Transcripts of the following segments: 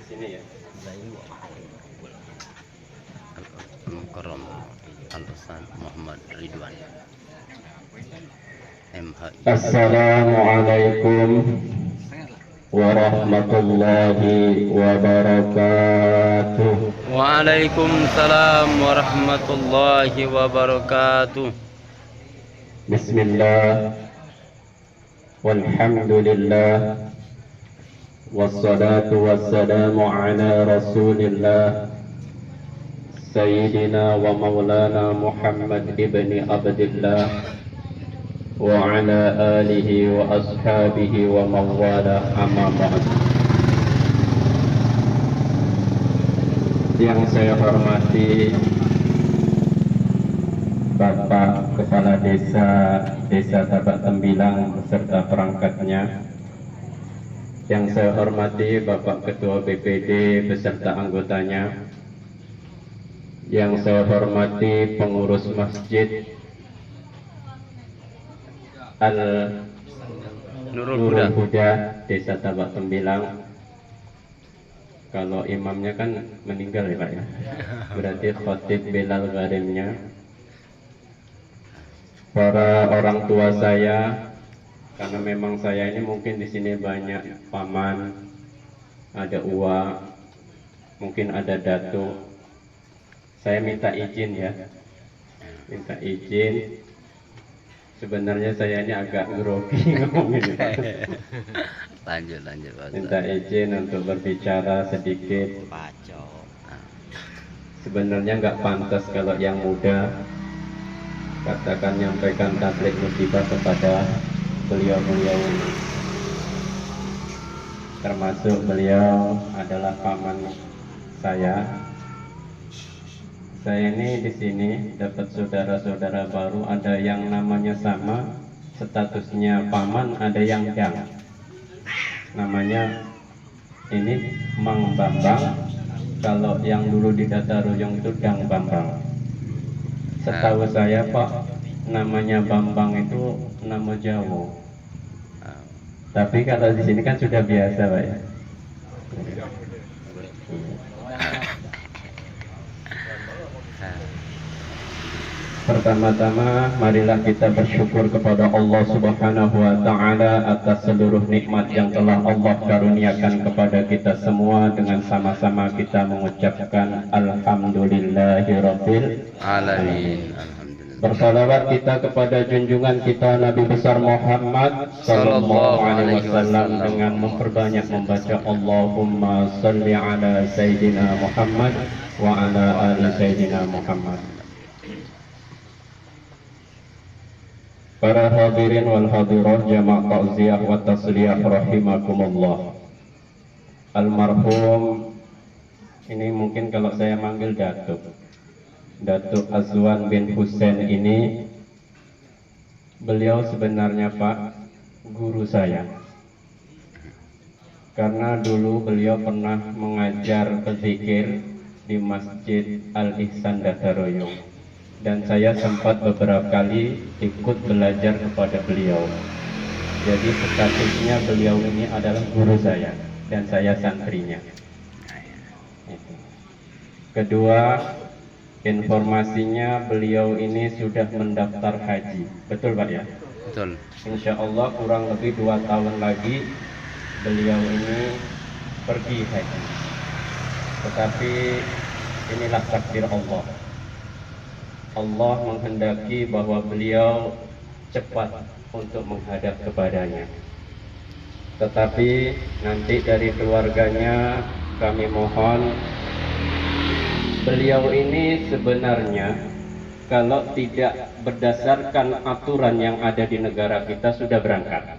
sini ya. Mukarram Al-Ustaz Muhammad Ridwan MHI. Assalamualaikum warahmatullahi wabarakatuh. Waalaikumsalam warahmatullahi wabarakatuh. Bismillah walhamdulillah wassalatu wassalamu ala rasulillah Sayyidina wa maulana Muhammad ibni Abdillah wa ala alihi wa ashabihi wa mawala amma ba'd. Yang saya hormati Bapak Kepala Desa Tabak Tembilang beserta perangkatnya. Yang saya hormati Bapak Ketua BPD beserta anggotanya. Yang saya hormati pengurus masjid Nurul Huda Desa Tabak Tembilang. Kalau imamnya kan meninggal ya Pak ya, berarti khotib Bilal Gharimnya. Para orang tua saya, karena memang saya ini mungkin di sini banyak paman, ada uwa, mungkin ada datuk. Saya minta izin ya, minta izin. Sebenarnya saya ini agak grogi ngomongin. Lanjut Pak. Minta izin untuk berbicara sedikit. Sebenarnya nggak pantas kalau yang muda katakan nyampaikan tablik musibah kepada beliau-beliau ini. Termasuk beliau adalah paman saya. Saya ini di sini dapat saudara-saudara baru, ada yang namanya sama, statusnya paman, ada yang dang. Namanya ini Mang Bambang. Kalau yang dulu di Dataruyung itu Dang Bambang. Setahu saya Pak, namanya Bambang itu nama Jawa. Tapi kalau di sini kan sudah biasa Pak ya. Pertama-tama marilah kita bersyukur kepada Allah Subhanahu wa taala atas seluruh nikmat yang telah Allah karuniakan kepada kita semua. Dengan sama-sama kita mengucapkan alhamdulillahirabbil alamin. Bersalawat kita kepada junjungan kita Nabi besar Muhammad sallallahu alaihi wasallam dengan memperbanyak membaca Allahumma shalli ala sayyidina Muhammad wa ala ali sayyidina Muhammad. Para hadirin wal hadirat jamaah takziah wa tasliyah rahimakumullah. Almarhum ini mungkin kalau saya manggil Datuk Azwan bin Husain ini, beliau sebenarnya Pak guru saya. Karena dulu beliau pernah mengajar berzikir di Masjid Al-Ihsan Dataruyung. Dan saya sempat beberapa kali ikut belajar kepada beliau. Jadi statusnya beliau ini adalah guru saya dan saya santrinya. Kedua, informasinya beliau ini sudah mendaftar haji. Betul Pak ya? Betul. Insya Allah kurang lebih 2 tahun lagi beliau ini pergi haji. Tetapi inilah takdir Allah. Allah menghendaki bahwa beliau cepat untuk menghadap kepadanya. Tetapi nanti dari keluarganya kami mohon, beliau ini sebenarnya kalau tidak berdasarkan aturan yang ada di negara kita sudah berangkat.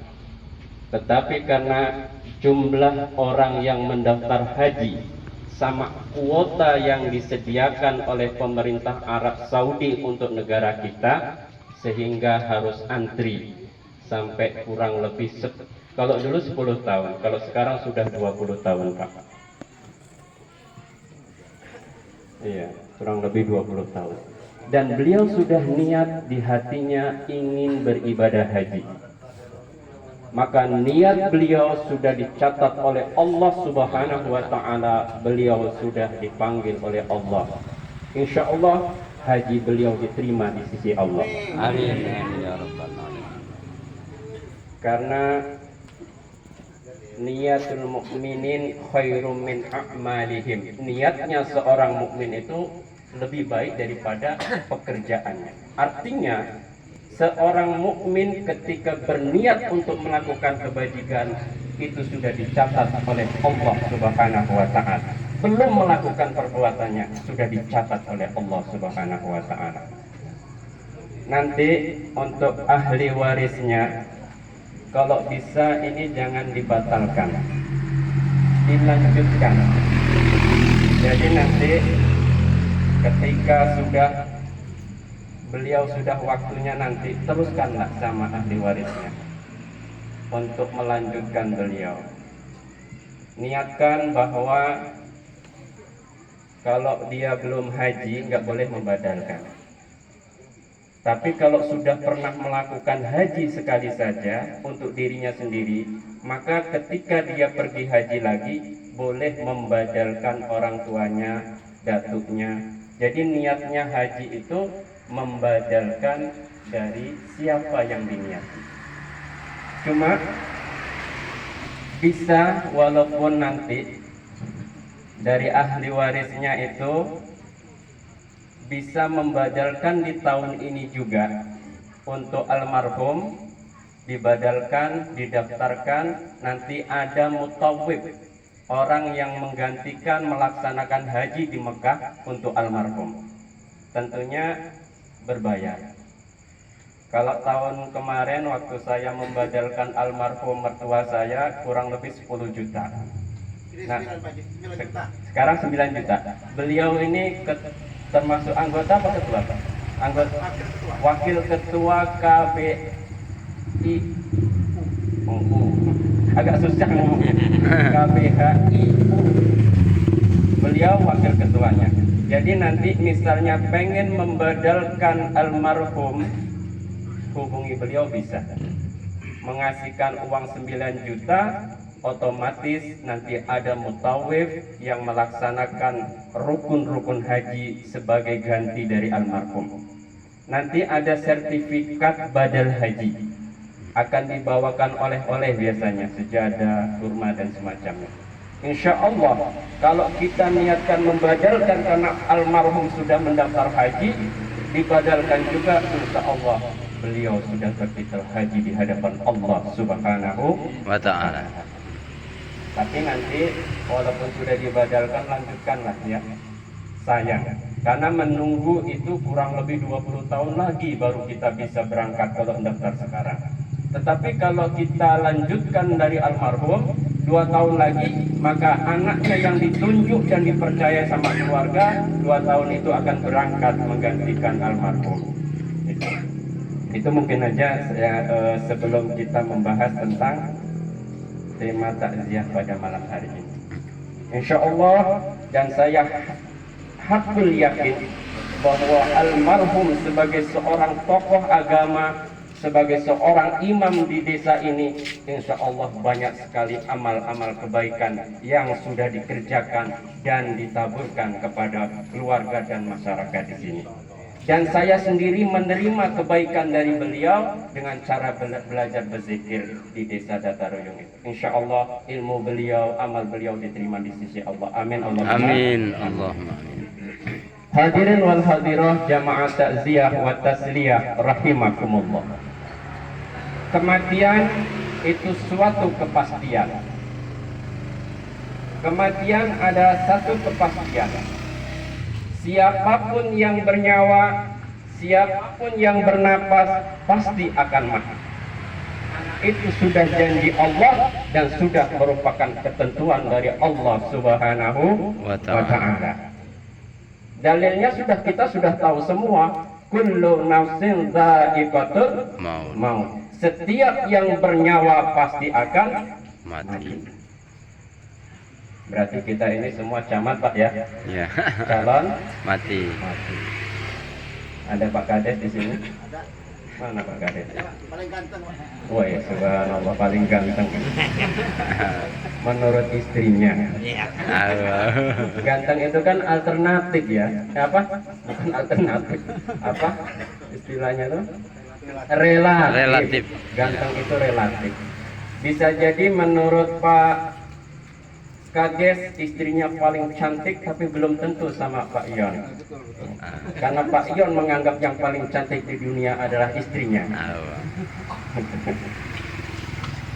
Tetapi karena jumlah orang yang mendaftar haji sama kuota yang disediakan oleh pemerintah Arab Saudi untuk negara kita, sehingga harus antri sampai kurang lebih kalau dulu 10 tahun, kalau sekarang sudah 20 tahun Pak. Iya, kurang lebih 20 tahun. Dan beliau sudah niat di hatinya ingin beribadah haji. maka niat beliau sudah dicatat oleh Allah Subhanahu wa taala, beliau sudah dipanggil oleh Allah. Insya Allah haji beliau diterima di sisi Allah. Amin. Amin ya rabbal alamin. Karena niatul mukminin khairum min a'malihim. Niatnya seorang mukmin itu lebih baik daripada pekerjaannya. Artinya seorang mukmin ketika berniat untuk melakukan kebajikan itu sudah dicatat oleh Allah Subhanahu wa taala. Belum melakukan perbuatannya sudah dicatat oleh Allah Subhanahu wa taala. Nanti untuk ahli warisnya, kalau bisa ini jangan dibatalkan, dilanjutkan. Jadi nanti ketika beliau sudah waktunya nanti, teruskanlah sama ahli warisnya untuk melanjutkan beliau. Niatkan bahwa kalau dia belum haji nggak boleh membadalkan. Tapi kalau sudah pernah melakukan haji sekali saja untuk dirinya sendiri, maka ketika dia pergi haji lagi boleh membadalkan orang tuanya, datuknya. Jadi niatnya haji itu membadalkan dari siapa yang diniati. Cuma bisa walaupun nanti dari ahli warisnya itu bisa membadalkan di tahun ini juga untuk almarhum, dibadalkan, didaftarkan, nanti ada mutawwib, orang yang menggantikan melaksanakan haji di Mekah untuk almarhum. Tentunya berbayar. Kalau tahun kemarin waktu saya membadalkan almarhum mertua saya kurang lebih 10 juta. Nah, sekarang 9 juta. Beliau ini termasuk anggota apa ketua? Anggota wakil ketua KBI. Agak susah ngomongnya. KBHI. Beliau wakil ketuanya. Jadi nanti misalnya pengen membadalkan almarhum, hubungi beliau bisa. Mengasihkan uang 9 juta, otomatis nanti ada mutawif yang melaksanakan rukun-rukun haji sebagai ganti dari almarhum. Nanti ada sertifikat badal haji, akan dibawakan oleh-oleh biasanya, sejadah, kurma dan semacamnya. Insya Allah kalau kita niatkan membadalkan karena almarhum sudah mendaftar haji, dibadalkan juga, insya Allah beliau sudah bertitel haji di hadapan Allah Subhanahu Wa ta'ala. Tapi nanti walaupun sudah dibadalkan, lanjutkanlah ya, sayang. Karena menunggu itu kurang lebih 20 tahun lagi baru kita bisa berangkat kalau mendaftar sekarang. Tetapi kalau kita lanjutkan dari almarhum 2 tahun lagi, maka anaknya yang ditunjuk dan dipercaya sama keluarga 2 tahun itu akan berangkat menggantikan almarhum. Itu mungkin aja sebelum kita membahas tentang tema takziah pada malam hari ini. Insya Allah, dan saya hakul yakin bahwa almarhum sebagai seorang tokoh agama, sebagai seorang imam di desa ini, insya Allah banyak sekali amal-amal kebaikan yang sudah dikerjakan dan ditaburkan kepada keluarga dan masyarakat di sini. Dan saya sendiri menerima kebaikan dari beliau dengan cara belajar berzikir di desa Dataruyung itu. Insya Allah ilmu beliau, amal beliau diterima di sisi Allah. Amin. Allahumma Amin. Allahumma amin. Hadirin wal hadirah jamaah takziah wa tasliyah rahimakumullah. Kematian itu suatu kepastian. Kematian ada satu kepastian. Siapapun yang bernyawa, siapapun yang bernapas pasti akan mati. Itu sudah janji Allah dan sudah merupakan ketentuan dari Allah Subhanahu wa ta'ala. Dalilnya kita sudah tahu semua. Kullu nafsin dha'iqatul maut. Setiap yang bernyawa pasti akan mati. Berarti kita ini semua camat Pak ya? Ya. Calon Mati. Ada Pak Kades di sini? Mana Pak Kades? Woi, subhanallah paling ganteng. Menurut istrinya. Ganteng itu kan alternatif ya. Apa? Bukan alternatif. Apa? Istilahnya tuh? Relatif. Relatif. Ganteng itu relatif. Bisa jadi menurut Pak Kades istrinya paling cantik, tapi belum tentu sama Pak Ion. Karena Pak Ion menganggap yang paling cantik di dunia adalah istrinya.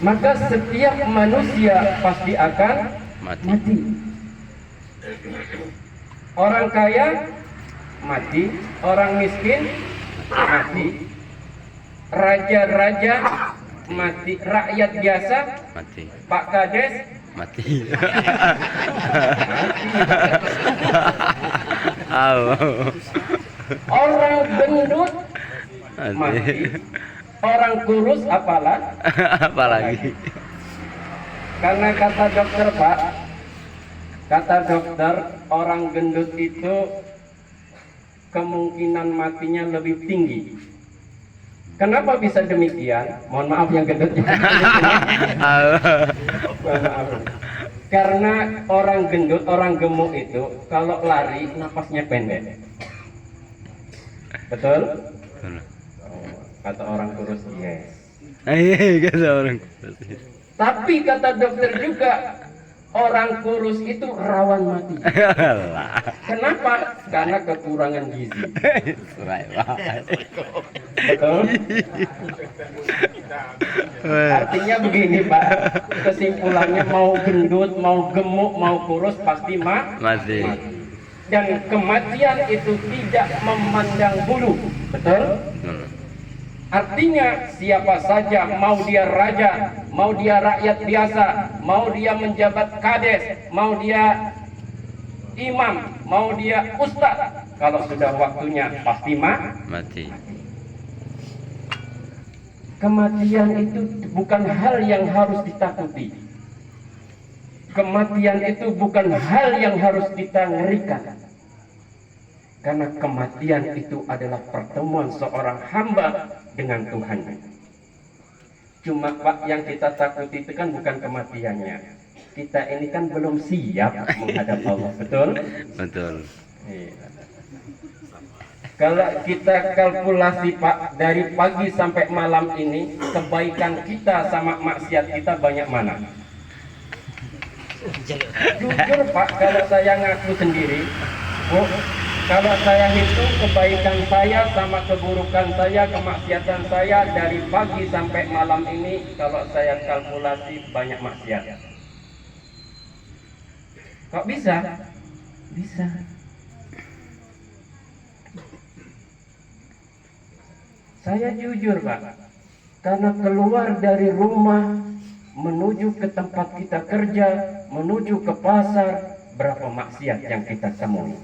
Maka setiap manusia pasti akan mati. Orang kaya mati, orang miskin mati, raja-raja mati, rakyat biasa Mati. Pak Kades Mati. orang gendut mati, orang kurus apalah. Apalagi. Karena kata dokter Pak, kata dokter orang gendut itu kemungkinan matinya lebih tinggi. Kenapa bisa demikian? Mohon maaf yang gendutnya. Mohon maaf. Karena orang gendut, orang gemuk itu kalau lari napasnya pendek. Betul? Oh, kata orang kurus yes. Kata orang. Tapi kata dokter juga orang kurus itu rawan mati. Kenapa? Karena kekurangan gizi. Betul? Artinya begini Pak, kesimpulannya mau gendut, mau gemuk, mau kurus pasti Mati. Dan kematian itu tidak memandang bulu. Betul? Artinya siapa saja, mau dia raja, mau dia rakyat biasa, mau dia menjabat kades, mau dia imam, mau dia ustaz, kalau sudah waktunya pasti Mati. Kematian itu bukan hal yang harus ditakuti. Kematian itu bukan hal yang harus kita ngerikan. Karena kematian itu adalah pertemuan seorang hamba dengan Tuhan. Cuma Pak, yang kita takuti itu kan bukan kematiannya. Kita ini kan belum siap menghadap Allah, betul? Betul. Iya. Kalau kita kalkulasi Pak, dari pagi sampai malam ini, kebaikan kita sama maksiat kita banyak mana? Jujur Pak, kalau saya ngaku sendiri, Bu, kalau saya hitung kebaikan saya sama keburukan saya, kemaksiatan saya dari pagi sampai malam ini, kalau saya kalkulasi banyak maksiat. Kok bisa? Bisa. Saya jujur Pak, karena keluar dari rumah menuju ke tempat kita kerja, menuju ke pasar, berapa maksiat yang kita temui.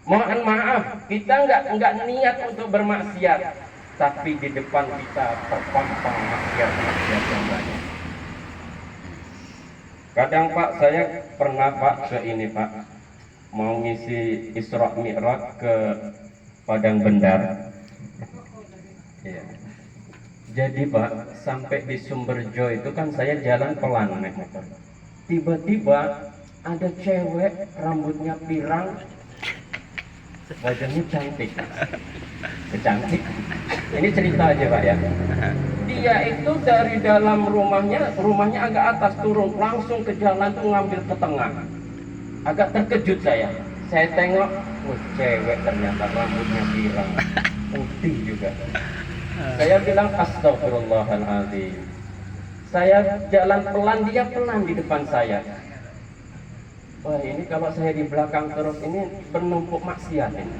Mohon maaf, kita nggak niat untuk bermaksiat, tapi di depan kita terpampang maksiat-maksiat yang banyak. Kadang Pak, saya pernah Pak ke ini Pak, mau ngisi Isra Mi'raj ke Padang Bendar. Ya. Jadi Pak, sampai di Sumberjo itu kan saya jalan pelan naik motor. Tiba-tiba ada cewek rambutnya pirang, wajahnya cantik. Cantik. Ini cerita aja Pak ya. Dia itu dari dalam rumahnya agak atas turun, langsung ke jalan tuh ngambil ke tengah. Agak terkejut saya. Saya tengok, cewek ternyata rambutnya pirang, putih juga. Saya bilang astagfirullahaladzim. Saya jalan pelan, dia pelan di depan saya. Wah, ini kalau saya di belakang terus ini penumpuk maksiat ini.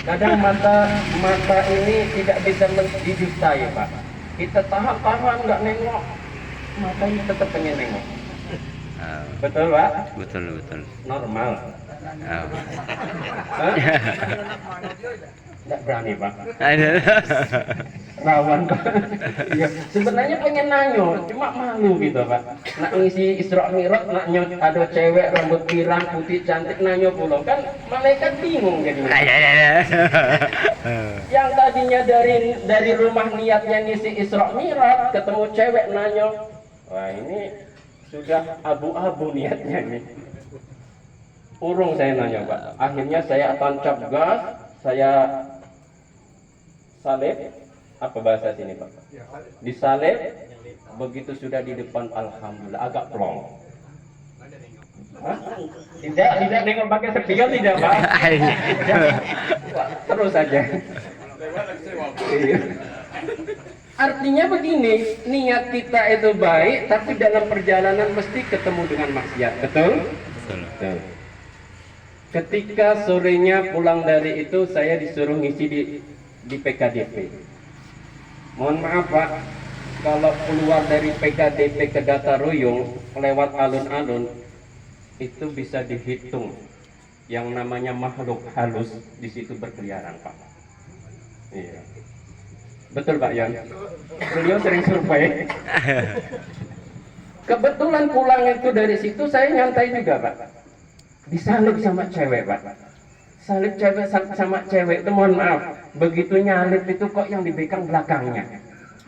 Kadang mata ini tidak bisa mendidik saya Pak. Kita tahan nggak nengok, matanya tetap pengen nengok. Betul Pak? Betul. Normal. Nggak berani Pak. rawan Pak. Ya, sebenarnya pengen nanyo, cuma malu gitu Pak. Nak ngisi Isra Mi'raj, nak nyot ada cewek rambut pirang putih cantik nanyo pulau kan malaikat bingung jadinya. Yang tadinya dari rumah niatnya ngisi Isra Mi'raj ketemu cewek nanyo, wah ini sudah abu-abu niatnya nih. Urung saya nanya Pak, akhirnya saya tancap gas, saya salib, apa bahasa sini Pak? Disalib, begitu sudah di depan alhamdulillah agak plong. Hah? Tidak nengok pakai spion tidak Pak? Terus saja. Artinya begini, niat kita itu baik, tapi dalam perjalanan mesti ketemu dengan maksiat, betul? Betul. Ketika sorenya pulang dari itu, saya disuruh ngisi di PKDP. Mohon maaf Pak, kalau keluar dari PKDP ke Dataruyung lewat alun-alun, itu bisa dihitung yang namanya makhluk halus di situ berkeliaran Pak. Iya. Betul Pak Yon? Beliau sering survei. Kebetulan pulang itu dari situ saya nyantai juga Pak. Disalib sama cewek Pak. Salib cewek sama cewek itu mohon maaf. Begitu nyalip itu kok yang dibekang belakangnya.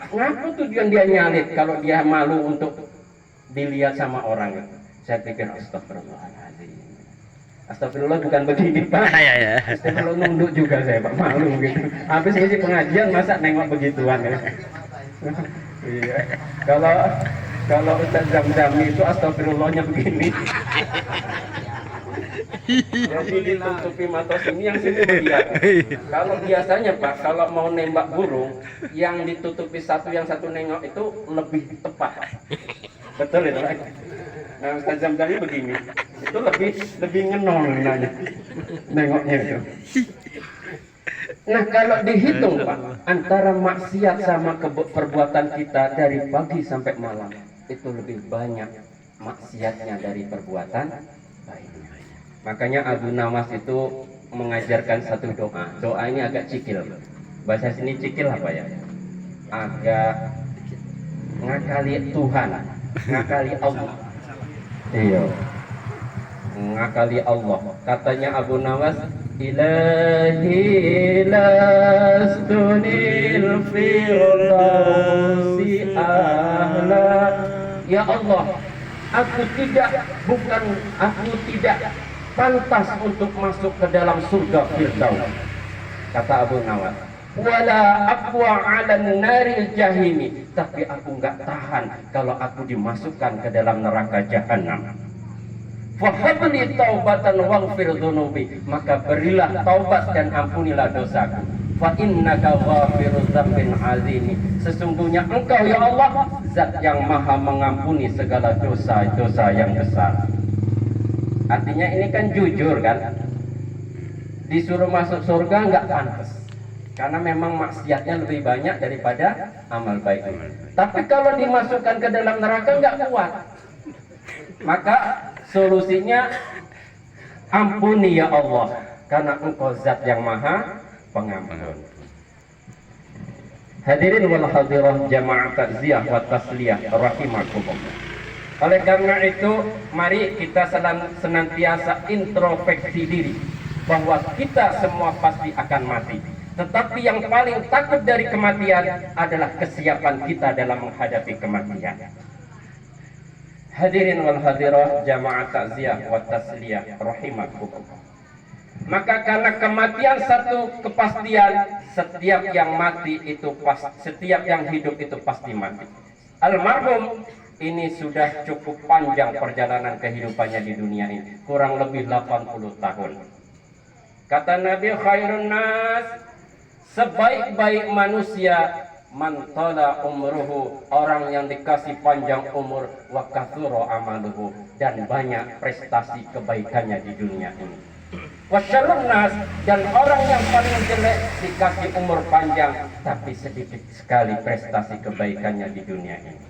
Ngapa tujuan dia nyalip kalau dia malu untuk dilihat sama orang? Saya pikir astagfirullahaladzim. Astagfirullah bukan begini Pak. Astagfirullah nunduk juga saya Pak, malu gitu. Habis ngisi pengajian masa nengok begituan ya. Iya. Kalau Ustaz Zamzami itu astagfirullahnya begini. Jadi ditutupi mata sini yang sini melihat. Kalau biasanya Pak, kalau mau nembak burung, yang ditutupi satu yang satu nengok itu lebih tepat. Betul itu Pak. Nah Ustaz Zamzami begini, itu lebih ngenol nengoknya itu. Nah kalau dihitung Pak, antara maksiat sama perbuatan kita dari pagi sampai malam, itu lebih banyak maksiatnya dari perbuatan baiknya. Makanya Abu Nawas itu mengajarkan satu doa. Doa ini agak cikil. Bahasa sini cikil apa ya? Agak ngakali Tuhan, ngakali Allah. Iya. Ngakali Allah. Katanya Abu Nawas, Ilahi lastunil firdausi ahla. Ya Allah, aku tidak pantas untuk masuk ke dalam surga Firdaus, kata Abu Nawas. Wala aqwa 'alan naril jahimi, tapi aku enggak tahan kalau aku dimasukkan ke dalam neraka jahanam. Fahabli taubatan waghfir dzunubi, maka berilah taubat dan ampunilah dosaku. Fa innaka ghafirudz dzambin azimi, sesungguhnya engkau ya Allah zat yang maha mengampuni segala dosa-dosa yang besar. Artinya ini kan jujur kan, disuruh masuk surga nggak pantas, karena memang maksiatnya lebih banyak daripada amal baik. Tapi kalau dimasukkan ke dalam neraka nggak kuat, maka solusinya ampuni ya Allah, karena engkau zat yang maha pengampun. Hadirin wal hadirah jamaah takziah wa tasliyah rahimakumullah. Oleh karena itu, mari kita senantiasa introspeksi diri bahwa kita semua pasti akan mati. Tetapi yang paling takut dari kematian adalah kesiapan kita dalam menghadapi kematian. Hadirin wal hadirah jamaah takziah wa tasliyah rahimakumullah. Maka karena kematian satu kepastian, setiap yang mati itu setiap yang hidup itu pasti mati. Almarhum ini sudah cukup panjang perjalanan kehidupannya di dunia ini, kurang lebih 80 tahun. Kata Nabi, khairun nas, sebaik-baik manusia, man tala umruhu, orang yang dikasih panjang umur, wa katsura amaluhu, dan banyak prestasi kebaikannya di dunia ini. Wa syarrun nas, dan orang yang paling jelek dikasih umur panjang tapi sedikit sekali prestasi kebaikannya di dunia ini.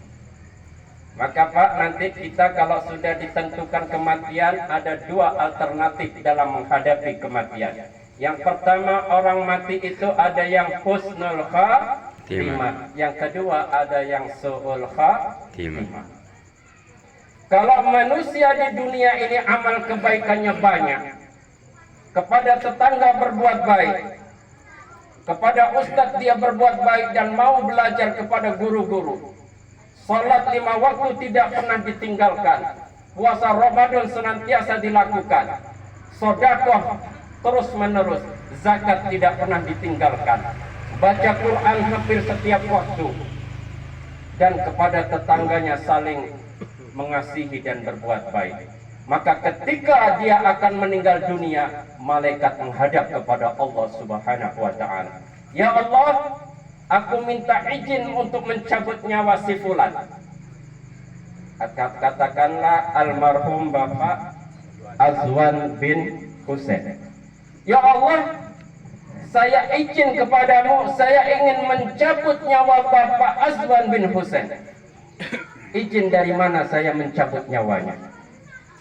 Maka Pak, nanti kita kalau sudah ditentukan kematian, ada dua alternatif dalam menghadapi kematian. Yang pertama, orang mati itu ada yang husnul timah. Yang kedua ada yang su'ul khatimah. timah. Kalau manusia di dunia ini amal kebaikannya banyak, kepada tetangga berbuat baik, kepada ustadz dia berbuat baik dan mau belajar kepada guru-guru, salat 5 waktu tidak pernah ditinggalkan, puasa Ramadan senantiasa dilakukan, sedekah terus menerus, zakat tidak pernah ditinggalkan, baca Quran hampir setiap waktu, dan kepada tetangganya saling mengasihi dan berbuat baik, maka ketika dia akan meninggal dunia, malaikat menghadap kepada Allah Subhanahu wa ta'ala. Ya Allah, aku minta izin untuk mencabut nyawa si fulan. Katakanlah almarhum Bapak Azwan bin Husain. Ya Allah, saya izin kepadamu, saya ingin mencabut nyawa Bapak Azwan bin Husain. Izin dari mana saya mencabut nyawanya?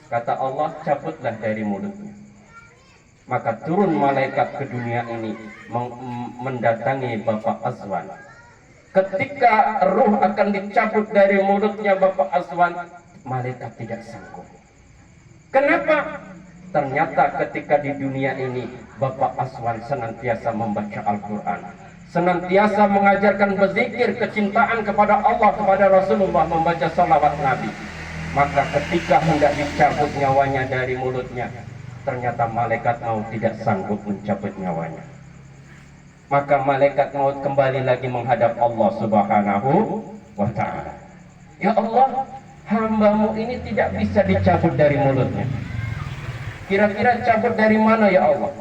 Kata Allah, cabutlah dari mulutnya. Maka turun malaikat ke dunia ini mendatangi Bapak Azwan. Ketika ruh akan dicabut dari mulutnya Bapak Azwan, malaikat tidak sanggup. Kenapa? Ternyata ketika di dunia ini Bapak Azwan senantiasa membaca Al-Quran, senantiasa mengajarkan berzikir, kecintaan kepada Allah, kepada Rasulullah, membaca salawat Nabi. Maka ketika hendak dicabut nyawanya dari mulutnya, ternyata malaikat maut tidak sanggup mencabut nyawanya. Maka malaikat maut kembali lagi menghadap Allah Subhanahu wa ta'ala. Ya Allah, hambamu ini tidak bisa dicabut dari mulutnya. Kira-kira cabut dari mana ya Allah?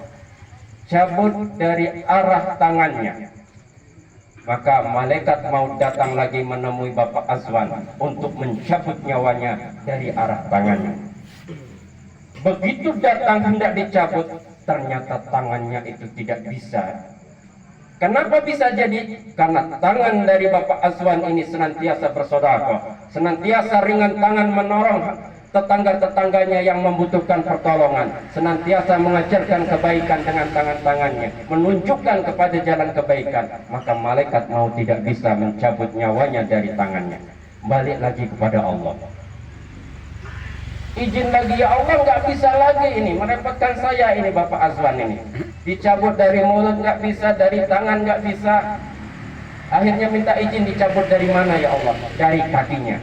Cabut dari arah tangannya. Maka malaikat maut datang lagi menemui Bapak Azwan untuk mencabut nyawanya dari arah tangannya. Begitu datang hendak dicabut, ternyata tangannya itu tidak bisa. Kenapa bisa jadi? Karena tangan dari Bapak Azwan ini senantiasa bersedekah, senantiasa ringan tangan menolong tetangga-tetangganya yang membutuhkan pertolongan, senantiasa mengajarkan kebaikan dengan tangan-tangannya, menunjukkan kepada jalan kebaikan. Maka malaikat mau tidak bisa mencabut nyawanya dari tangannya. Balik lagi kepada Allah. Izin lagi, ya Allah, nggak bisa lagi ini, merepotkan saya ini Bapak Azwan ini. Dicabut dari mulut nggak bisa, dari tangan nggak bisa. Akhirnya minta izin dicabut dari mana ya Allah? Dari kakinya.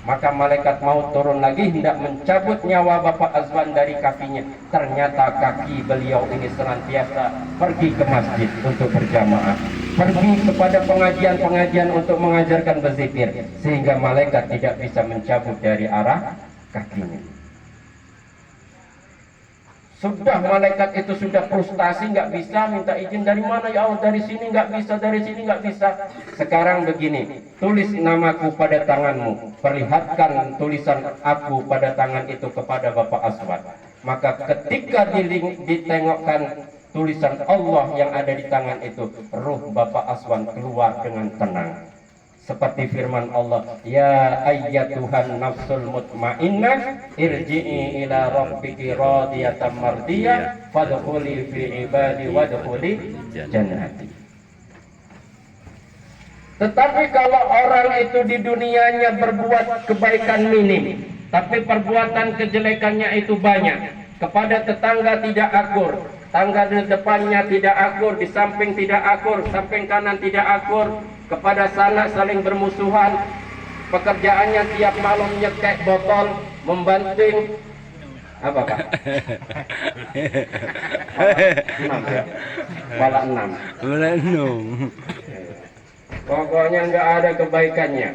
Maka malaikat maut turun lagi hendak mencabut nyawa Bapak Azwan dari kakinya. Ternyata kaki beliau ini senantiasa pergi ke masjid untuk berjamaah, pergi kepada pengajian-pengajian untuk mengajarkan berzikir, sehingga malaikat tidak bisa mencabut dari arah kakinya. Sudah malaikat itu sudah frustasi, nggak bisa, minta izin dari mana ya Allah, dari sini nggak bisa, dari sini nggak bisa. Sekarang begini, tulis namaku pada tanganmu, perlihatkan tulisan aku pada tangan itu kepada Bapak Azwan. Maka ketika ditengokkan tulisan Allah yang ada di tangan itu, ruh Bapak Azwan keluar dengan tenang. Seperti firman Allah, ya ayyatuhan nafsul mutmainnah irji'i ila rabbiki radiyatan mardiyah fadkhuli fi ibadi wadkhuli jannati. Tetapi kalau orang itu di dunianya berbuat kebaikan minim, tapi perbuatan kejelekannya itu banyak, kepada tetangga tidak akur, tangga di depannya tidak akur, di samping tidak akur, samping kanan tidak akur, kepada sana saling bermusuhan, pekerjaannya tiap malam nyekek botol, membanting, apa Pak? 6 ya? Kepala 6. Pokoknya nggak ada kebaikannya.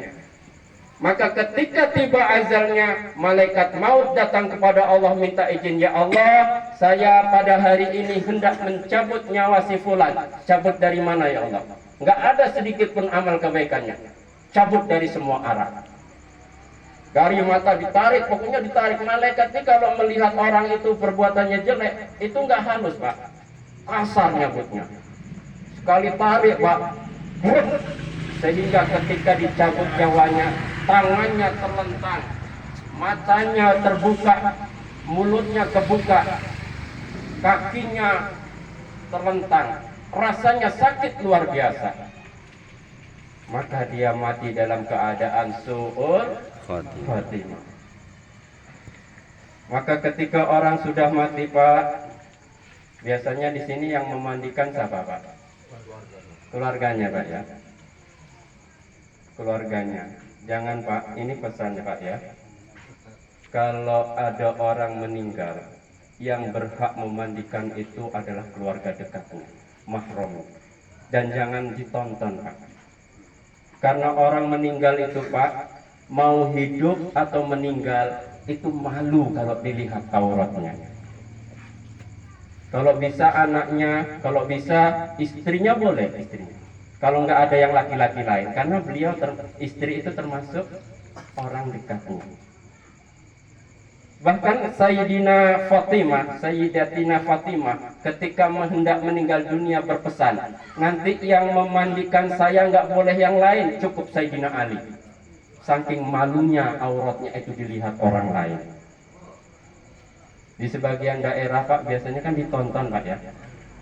Maka ketika tiba ajalnya, malaikat maut datang kepada Allah minta izin, ya Allah, saya pada hari ini hendak mencabut nyawa si fulan. Cabut dari mana ya Allah? Nggak ada sedikit pun amal kebaikannya. Cabut dari semua arah. Dari mata ditarik, pokoknya ditarik. Malaikat ini kalau melihat orang itu perbuatannya jelek, itu nggak halus Pak, kasar nyabutnya. Sekali tarik Pak, sehingga ketika dicabut nyawanya, tangannya terlentang, matanya terbuka, mulutnya kebuka, kakinya terlentang. Rasanya sakit luar biasa. maka dia mati dalam keadaan su'ul Khotimah. khatimah. Maka ketika orang sudah mati, Pak, biasanya di sini yang memandikan siapa, Pak? Keluarganya, Pak, ya. Keluarganya. Jangan, Pak, ini pesannya, Pak, ya. Kalau ada orang meninggal, yang berhak memandikan itu adalah keluarga dekatnya, mahram. Dan jangan ditonton, Pak. Karena orang meninggal itu, Pak, mau hidup atau meninggal itu malu kalau dilihat auratnya. Kalau bisa anaknya, kalau bisa istrinya boleh istrinya. Kalau nggak ada yang laki-laki lain, karena beliau istri itu termasuk orang dekatnya. Bahkan Sayyidatina Fatimah ketika hendak meninggal dunia berpesan, nanti yang memandikan saya nggak boleh yang lain, cukup Sayyidina Ali. Saking malunya auratnya itu dilihat orang lain. Di sebagian daerah, Pak, biasanya kan ditonton, Pak, ya.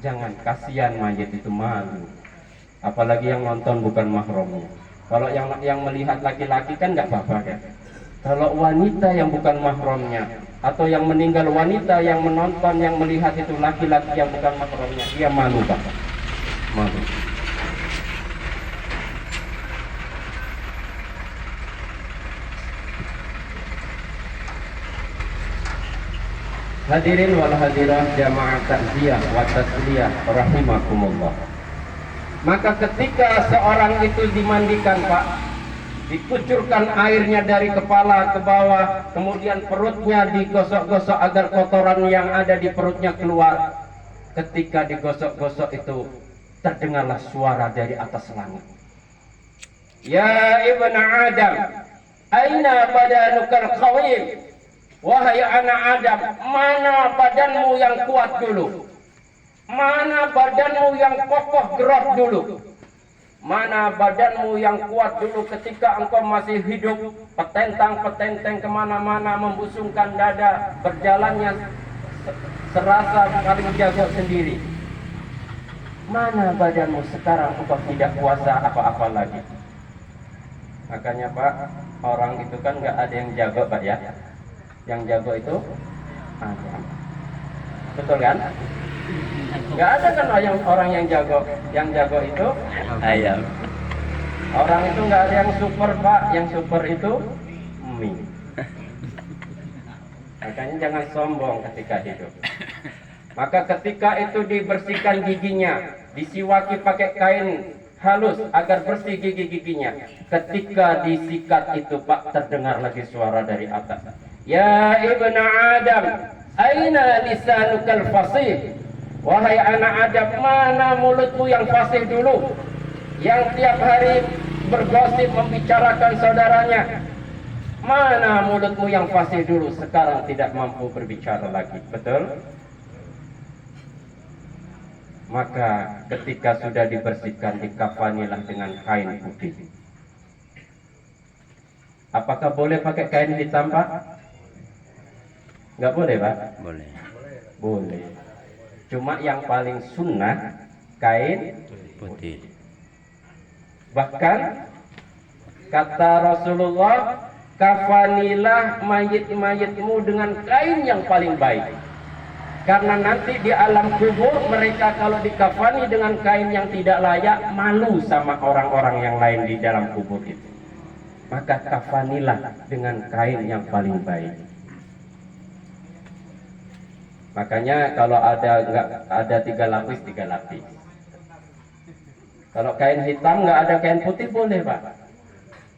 Jangan, kasihan mayit itu, malu. Apalagi yang nonton bukan mahramnya. Kalau yang melihat laki-laki kan nggak apa-apa, ya. Kalau wanita yang bukan mahramnya atau yang meninggal wanita yang menonton, yang melihat itu laki-laki yang bukan mahramnya, dia malu, Pak. Malu. Hadirin wal hadirah jamaah takziah wa tasliyah rahimakumullah. Maka ketika seorang itu dimandikan, Pak, dikucurkan airnya dari kepala ke bawah, kemudian perutnya digosok-gosok agar kotoran yang ada di perutnya keluar. Ketika digosok-gosok itu terdengarlah suara dari atas langit. Ya ibn Adam, aina badanukal qawim? Wahai anak Adam, mana badanmu yang kuat dulu? Mana badanmu yang kokoh gerot dulu? Mana badanmu yang kuat dulu ketika engkau masih hidup, petentang-petenteng kemana-mana, membusungkan dada, berjalannya serasa paling jago sendiri. Mana badanmu sekarang engkau tidak kuasa apa-apa lagi? Makanya, Pak, orang itu kan nggak ada yang jago, Pak, ya. Yang jago itu Adam. Betul kan? Nggak ada kan orang yang jago. Yang jago itu Ayam. orang itu nggak ada yang super, Pak. Yang super itu mie. Makanya jangan sombong ketika hidup. Maka ketika itu dibersihkan giginya, disiwaki pakai kain halus agar bersih gigi-giginya. Ketika disikat itu, Pak, terdengar lagi suara dari atas. Ya ibn Adam, aina lisanukal fasih? Wahai anak Adam, mana mulutmu yang fasih dulu? Yang tiap hari bergosip membicarakan saudaranya. Mana mulutmu yang fasih dulu? Sekarang tidak mampu berbicara lagi. Betul? Maka ketika sudah dibersihkan, dikafanilah dengan kain putih. Apakah boleh pakai kain hitam, Pak? Nggak boleh, Pak? Boleh. Boleh. Cuma yang paling sunnah kain Putih. Bahkan kata Rasulullah, kafanilah mayit-mayitmu dengan kain yang paling baik. Karena nanti di alam kubur mereka kalau dikafani dengan kain yang tidak layak, malu sama orang-orang yang lain di dalam kubur itu. Maka kafanilah dengan kain yang paling baik. Makanya kalau ada 3 lapis, 3 lapis. Kalau kain hitam nggak ada kain putih boleh, Pak.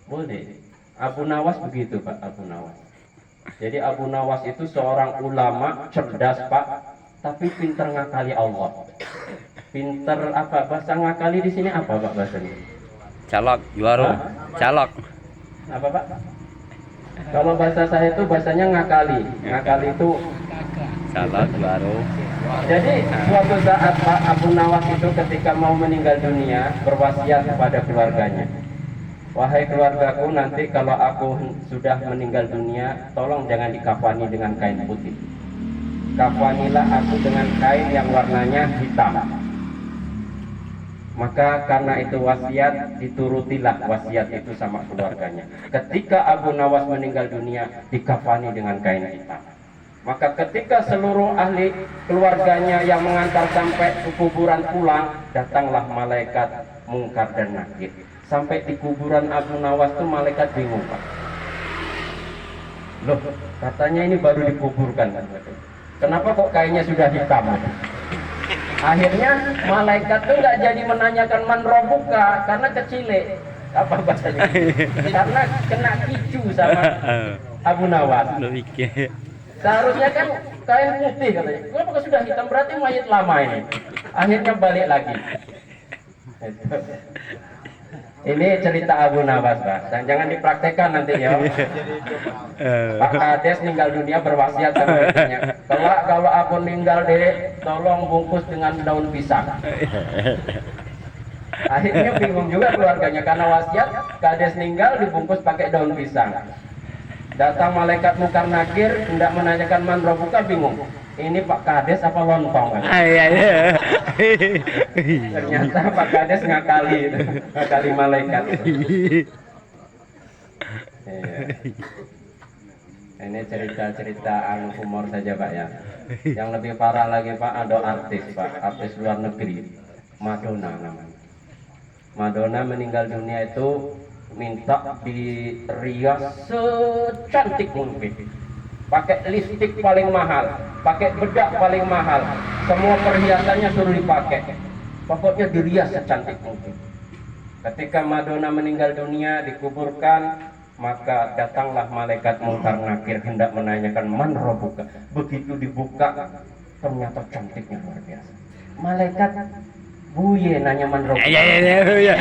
Boleh. Abu Nawas begitu, Pak. Abu Nawas. Jadi Abu Nawas itu seorang ulama cerdas, Pak, tapi pinter ngakali Allah. Pinter apa? Bahasa ngakali di sini apa, Pak, bahasanya? Calok, juara. Calok. Apa, Pak? Kalau bahasa saya itu bahasanya ngakali. Ngakali itu Calok, juara. jadi suatu saat Pak Abu Nawas itu ketika mau meninggal dunia berwasiat kepada keluarganya. Wahai keluargaku, nanti kalau aku sudah meninggal dunia, tolong jangan dikafani dengan kain putih. Kafanilah aku dengan kain yang warnanya hitam. Maka karena itu wasiat, diturutilah wasiat itu sama keluarganya. Ketika Abu Nawas meninggal dunia, dikafani dengan kain hitam. Maka ketika seluruh ahli keluarganya yang mengantar sampai ke kuburan pulang, datanglah malaikat Mungkar dan Nakir. Sampai di kuburan Abu Nawas itu malaikat bingung, Pak. Loh, katanya ini baru dikuburkan. Kenapa kok kainnya sudah hitam? Akhirnya malaikat tuh nggak jadi menanyakan man robuka karena kecile. Apa bahasanya? Karena kena kicu sama Abu Nawas. Seharusnya kan kain putih katanya. Kenapa sudah hitam? Berarti mayat lama ini. Akhirnya balik lagi. Ini cerita Abu Nawas, Pak. Dan jangan dipraktekkan nanti ya. Pak Kades meninggal dunia berwasiat sama istrinya. Kalau aku meninggal deh, tolong bungkus dengan daun pisang. Akhirnya bingung juga keluarganya karena wasiat Kades meninggal dibungkus pakai daun pisang. Datang malaikat Mungkar Nakir hendak menanyakan man robuka, bingung. Ini Pak Kades apa lontong? Ternyata Pak Kades ngakali malaikat. Ini cerita-cerita humor saja, Pak ya. Yang lebih parah lagi, Pak, ada artis, Pak, artis luar negeri, Madonna namanya. Madonna meninggal dunia itu minta dirias secantik mungkin. Pakai lipstik paling mahal, pakai bedak paling mahal, semua perhiasannya suruh dipakai. Pokoknya dirias secantik mungkin. Ketika Madonna meninggal dunia, dikuburkan, maka datanglah malaikat Mungkar Nakir hendak menanyakan man robuka. Begitu dibuka, ternyata cantiknya luar biasa. Malaikat Buye nanya man robuka. Iya.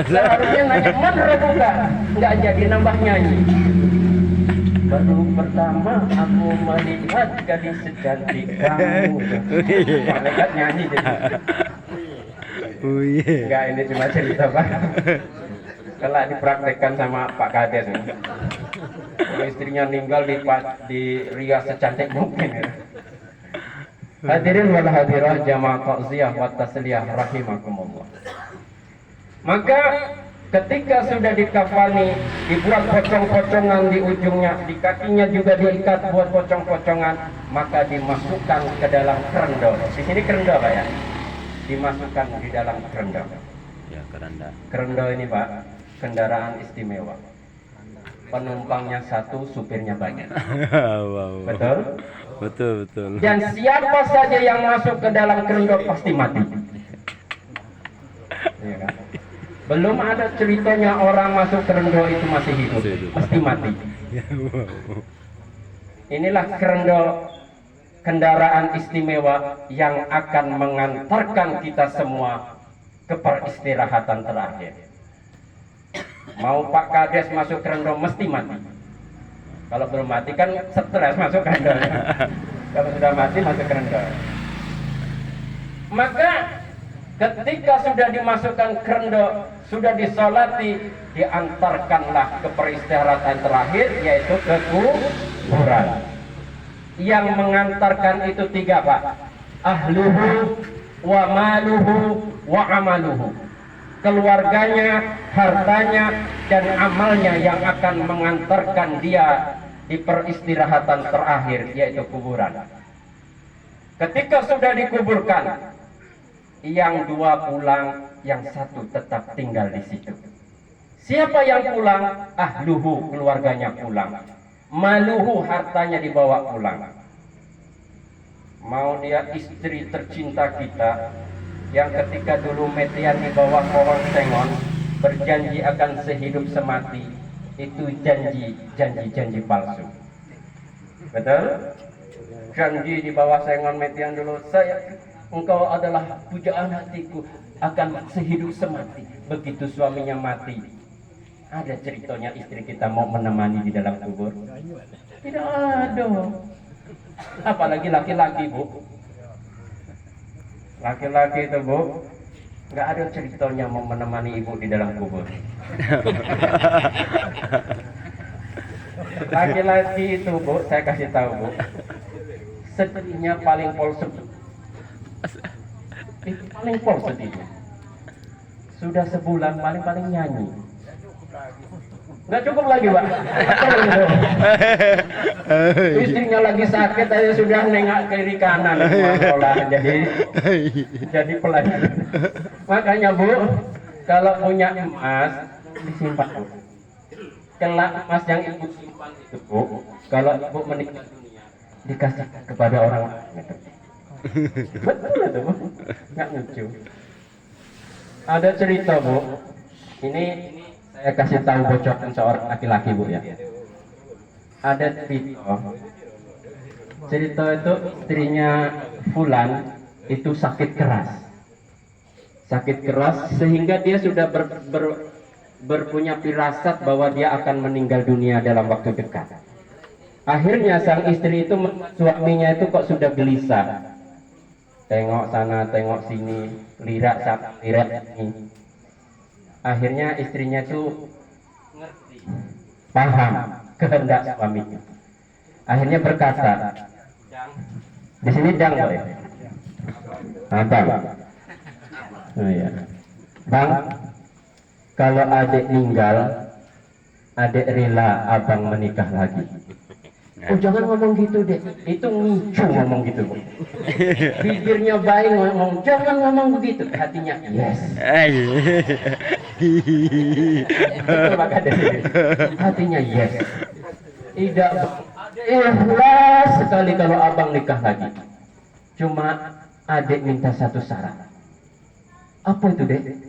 Seharusnya nanya man robuka, nggak jadi nambah nyanyi. Baru pertama aku melihat gadis secantik kamu. Malaikat nyanyi jadi. Enggak, ini cuma cerita, Pak. Kalau dipraktekkan sama Pak Kades, istrinya meninggal di rias secantik mungkin. Hadirin wal hadirat jamaah takziah wa tasliyah rahimakumullah. Maka ketika sudah dikafani, dibuat pocong-pocongan di ujungnya, di kakinya juga diikat buat pocong-pocongan, maka dimasukkan ke dalam kerendo. Di sini kerendo, Pak ya. Dimasukkan di dalam kerendo. Ya, kerenda. Kerendo ini, Pak, kendaraan istimewa. Penumpangnya satu, supirnya banyak. Betul? Betul. Dan siapa saja yang masuk ke dalam kerendo pasti mati. Iya kan? Belum ada ceritanya orang masuk kerendo itu masih hidup, pasti mati. Inilah kerendo, kendaraan istimewa yang akan mengantarkan kita semua ke peristirahatan terakhir. Mau Pak Kades masuk kerendo mesti mati. Kalau belum mati kan stres masuk kerendo. Kalau sudah mati masuk kerendo. Maka ketika sudah dimasukkan kerendo, sudah disolati, diantarkanlah ke peristirahatan terakhir, yaitu ke kuburan. Yang mengantarkan itu tiga, Pak. Ahluhu wa maluhu wa amaluhu. Keluarganya, hartanya, dan amalnya yang akan mengantarkan dia di peristirahatan terakhir, yaitu kuburan. Ketika sudah dikuburkan, yang dua pulang, yang satu tetap tinggal di situ. Siapa yang pulang? Ahluhu, keluarganya pulang. Maluhu, hartanya dibawa pulang. Mau dia istri tercinta kita, yang ketika dulu metian di bawah pohon sengon, berjanji akan sehidup semati, itu janji palsu. Betul? Janji di bawah sengon metian dulu, engkau adalah pujaan hatiku, akan sehidup semati. Begitu suaminya mati, ada ceritanya istri kita mau menemani di dalam kubur? Tidak ada. Apalagi laki-laki, Bu. Laki-laki itu, Bu, nggak ada ceritanya mau menemani ibu di dalam kubur. Laki-laki itu, Bu, saya kasih tahu, Bu, sedihnya paling polsek. Itu paling pol sedihnya. Sudah sebulan paling nyanyi. Nggak cukup lagi, Pak. Istrinya lagi sakit aja sudah nengak kiri kanan, malah jadi pelayan. Makanya Bu, kalau punya emas disimpan. Kelak emas yang ibu simpan itu Bu, kalau ibu meninggal dunia dikasih kepada orang lain. Betul itu Bu, nggak lucu. Ada cerita Bu, ini saya kasih tahu bocoran seorang laki-laki Bu ya. Ada cerita itu istrinya Fulan itu sakit keras sehingga dia sudah berpunya firasat bahwa dia akan meninggal dunia dalam waktu dekat. Akhirnya sang istri itu suaminya itu kok sudah gelisah, tengok sana tengok sini, lirat sana lirat sini. Akhirnya istrinya itu ngerti, paham kehendak suaminya. Akhirnya berkata, di sini dang ya, Bang. Oh ya, Bang, kalau adik meninggal, adik rela abang menikah lagi. Oh jangan ngomong gitu deh, itu ngicu ngomong gitu. Bibirnya baik ngomong, jangan ngomong begitu, hatinya yes. Betul maka dari hatinya yes. Tidak ikhlas sekali kalau abang nikah lagi. Cuma adik minta satu syarat. Apa itu dek?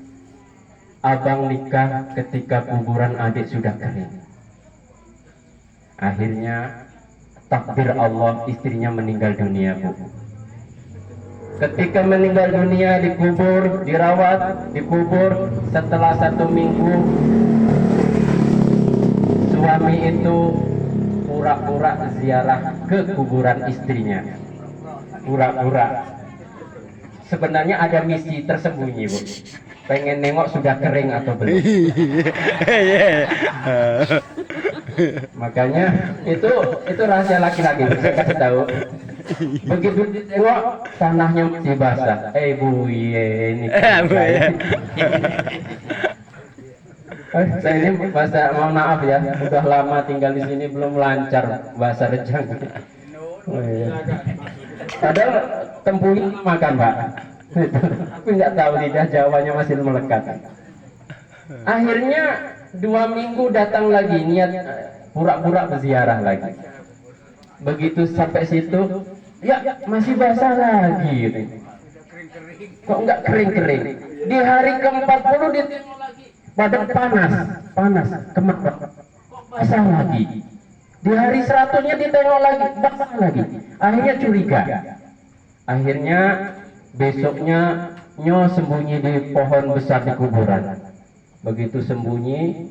Abang nikah ketika kuburan adik sudah kering. Akhirnya takdir Allah istrinya meninggal dunia Bu. Ketika meninggal dunia dikubur, dirawat, dikubur. Setelah 1 minggu suami itu pura-pura ziarah ke kuburan istrinya. Pura-pura. Sebenarnya ada misi tersembunyi Bu. Pengen nengok sudah kering atau belum. Makanya itu rahasia laki-laki. Saya kasih tahu. Begitu ditengok tanahnya masih basah. Bu ini. Saya ini bahasa, mohon maaf ya, sudah lama tinggal di sini belum lancar bahasa Rejang. Oh, iya. Padahal tempuhnya makan Pak. Tapi nggak tahu lidah Jawanya masih melekat. Akhirnya 2 minggu datang lagi niat pura-pura berziarah lagi. Begitu sampai situ, ya masih basah lagi. Gitu. Kok nggak kering-kering? Di hari ke-40 ditengok lagi, badan panas, kemarau. Kok basah lagi? Di hari 100-nya ditengok lagi, basah lagi. Akhirnya curiga. Akhirnya besoknya Nyo sembunyi di pohon besar di kuburan. Begitu sembunyi,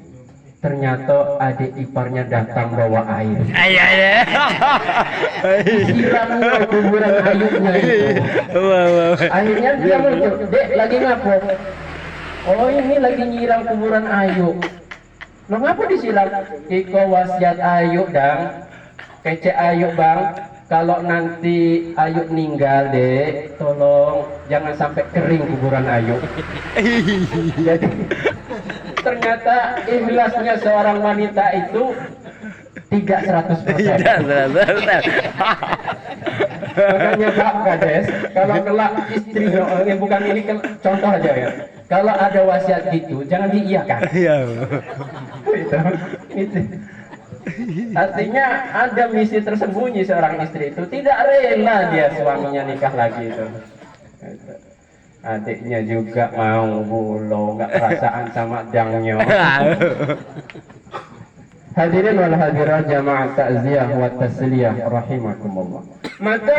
ternyata adik iparnya datang bawa air. Siram kuburan ayubnya itu. Akhirnya dia muncul, Dek lagi ngapo? Oh ini lagi nyiram kuburan Ayub. Lo ngapa disiram? Iko wasiat Ayub dang. Kece Ayub Bang. Kalau nanti Ayub meninggal Dek, tolong jangan sampai kering kuburan Ayub. Jadi ternyata ikhlasnya seorang wanita itu tidak 100%. Makanya Pak Kades, kalau kelak istri, bukan ini contoh aja ya. Kalau ada wasiat gitu, jangan diiyakan. Itu. Artinya ada misi tersembunyi seorang istri itu, tidak rela dia suaminya nikah lagi itu. Adiknya juga mau bulo, nggak perasaan sama dangnya. Hadirin wal hadirat jamaah takziah wa tasliyah rahimakumullah. Maka